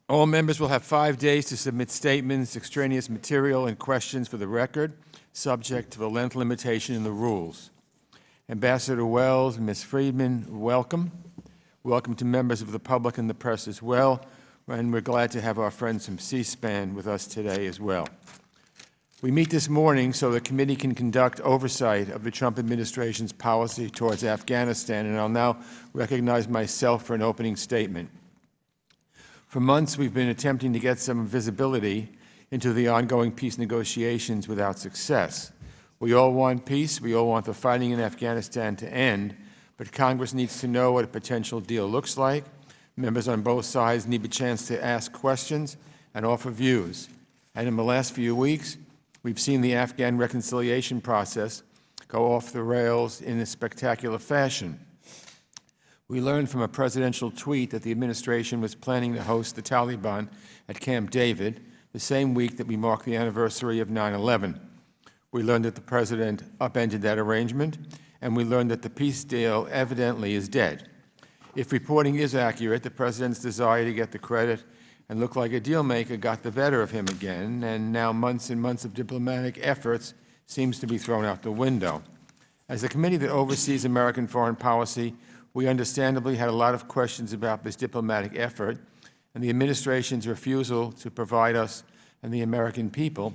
All members will have 5 days to submit statements, extraneous material, and questions for the record, subject to the length limitation in the rules. Ambassador Wells and Ms. Friedman, welcome. Welcome to members of the public and the press as well, and we're glad to have our friends from C-SPAN with us today as well. We meet this morning so the committee can conduct oversight of the Trump administration's policy towards Afghanistan, and I'll now recognize myself for an opening statement. For months, we've been attempting to get some visibility into the ongoing peace negotiations without success. We all want peace. We all want the fighting in Afghanistan to end, but Congress needs to know what a potential deal looks like. Members on both sides need a chance to ask questions and offer views. And in the last few weeks, we've seen the Afghan reconciliation process go off the rails in a spectacular fashion. We learned from a presidential tweet that the administration was planning to host the Taliban at Camp David the same week that we mark the anniversary of 9/11. We learned that the president upended that arrangement, and we learned that the peace deal evidently is dead. If reporting is accurate, the president's desire to get the credit and look like a deal maker got the better of him again, and now months and months of diplomatic efforts seems to be thrown out the window. As a committee that oversees American foreign policy, we understandably had a lot of questions about this diplomatic effort, and the administration's refusal to provide us and the American people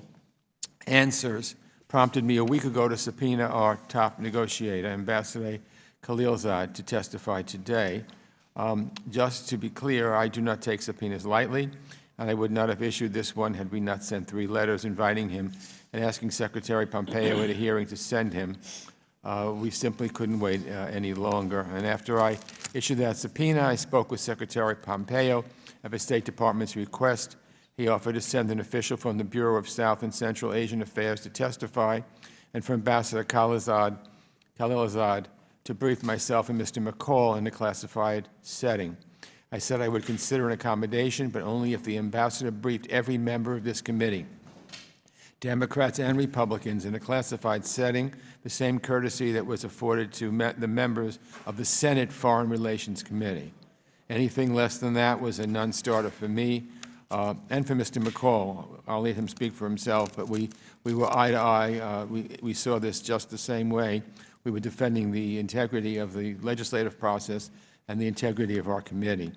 answers prompted me a week ago to subpoena our top negotiator, Ambassador Khalilzad, to testify today. Just to be clear, I do not take subpoenas lightly, and I would not have issued this one had we not sent 3 letters inviting him and asking Secretary Pompeo at a hearing to send him. We simply couldn't wait any longer. And after I issued that subpoena, I spoke with Secretary Pompeo at the State Department's request. He offered to send an official from the Bureau of South and Central Asian Affairs to testify, and for Ambassador Khalilzad to brief myself and Mr. McCall in a classified setting. I said I would consider an accommodation, but only if the ambassador briefed every member of this committee, Democrats and Republicans, in a classified setting, the same courtesy that was afforded to the members of the Senate Foreign Relations Committee. Anything less than that was a non-starter for me and for Mr. McCall. I'll let him speak for himself, but we were eye to eye. We saw this just the same way. We were defending the integrity of the legislative process and the integrity of our committee.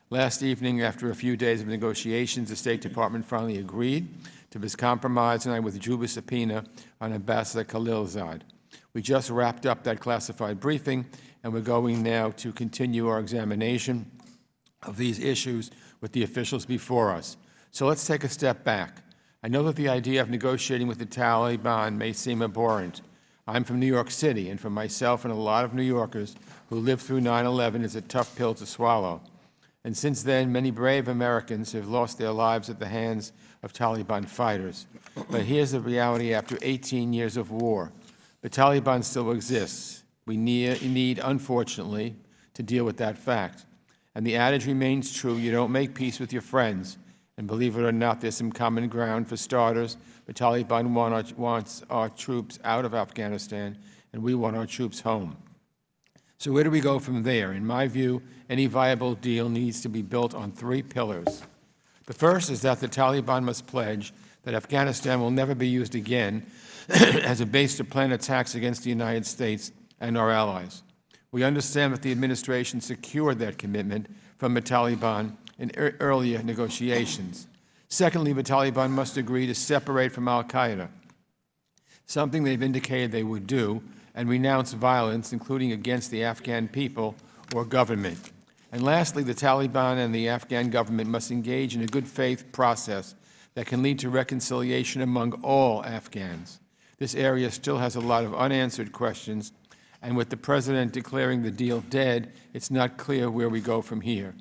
Last evening, after a few days of negotiations, the State Department finally agreed to this compromise, and I withdrew the subpoena on Ambassador Khalilzad. We just wrapped up that classified briefing, and we're going now to continue our examination of these issues with the officials before us. So let's take a step back. I know that the idea of negotiating with the Taliban may seem abhorrent. I'm from New York City, and for myself and a lot of New Yorkers who lived through 9/11, it's a tough pill to swallow. And since then, many brave Americans have lost their lives at the hands of Taliban fighters. But here's the reality after 18 years of war. The Taliban still exists. We need, unfortunately, to deal with that fact. And the adage remains true: you don't make peace with your friends. And believe it or not, there's some common ground. For starters, the Taliban wants our troops out of Afghanistan, and we want our troops home. So where do we go from there? In my view, any viable deal needs to be built on 3 pillars. The first is that the Taliban must pledge that Afghanistan will never be used again as a base to plan attacks against the United States and our allies. We understand that the administration secured that commitment from the Taliban in earlier negotiations. Secondly, the Taliban must agree to separate from al-Qaeda, something they've indicated they would do, and renounce violence, including against the Afghan people or government. And lastly, the Taliban and the Afghan government must engage in a good faith process that can lead to reconciliation among all Afghans. This area still has a lot of unanswered questions, and with the President declaring the deal dead, it's not clear where we go from here.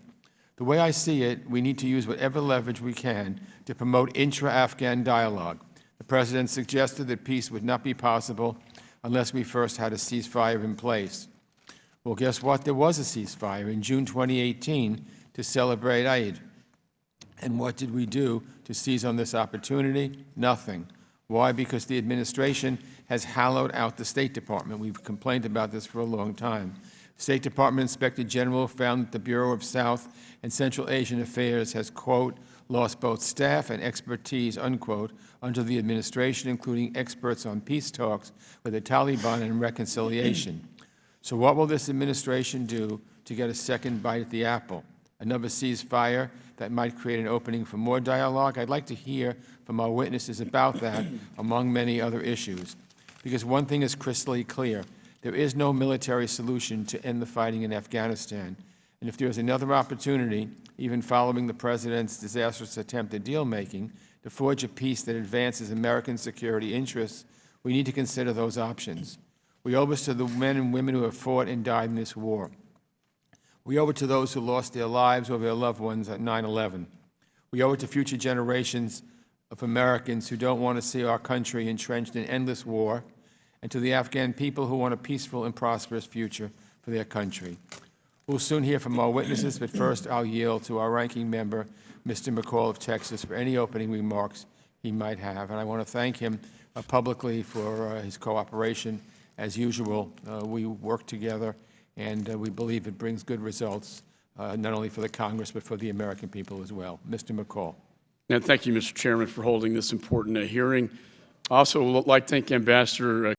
The way I see it, we need to use whatever leverage we can to promote intra-Afghan dialogue. The President suggested that peace would not be possible unless we first had a ceasefire in place. Well, guess what? There was a ceasefire in June 2018 to celebrate Eid. And what did we do to seize on this opportunity? Nothing. Why? Because the administration has hollowed out the State Department. We've complained about this for a long time. State Department Inspector General found that the Bureau of South and Central Asian Affairs has, quote, lost both staff and expertise, unquote, under the administration, including experts on peace talks with the Taliban and reconciliation. So what will this administration do to get a second bite at the apple? Another ceasefire that might create an opening for more dialogue? I'd like to hear from our witnesses about that, among many other issues. Because one thing is crystal clear. There is no military solution to end the fighting in Afghanistan. And if there is another opportunity, even following the President's disastrous attempt at deal-making, to forge a peace that advances American security interests, we need to consider those options. We owe it to the men and women who have fought and died in this war. We owe it to those who lost their lives or their loved ones at 9/11. We owe it to future generations of Americans who don't want to see our country entrenched in endless war, and to the Afghan people who want a peaceful and prosperous future for their country. We'll soon hear from our witnesses, but first I'll yield to our ranking member, Mr. McCall of Texas, for any opening remarks he might have. And I want to thank him publicly for his cooperation. As usual, we work together, and we believe it brings good results, not only for the Congress, but for the American people as well. Mr. McCall. And thank you, Mr. Chairman, for holding this important hearing. I also would like to thank Ambassador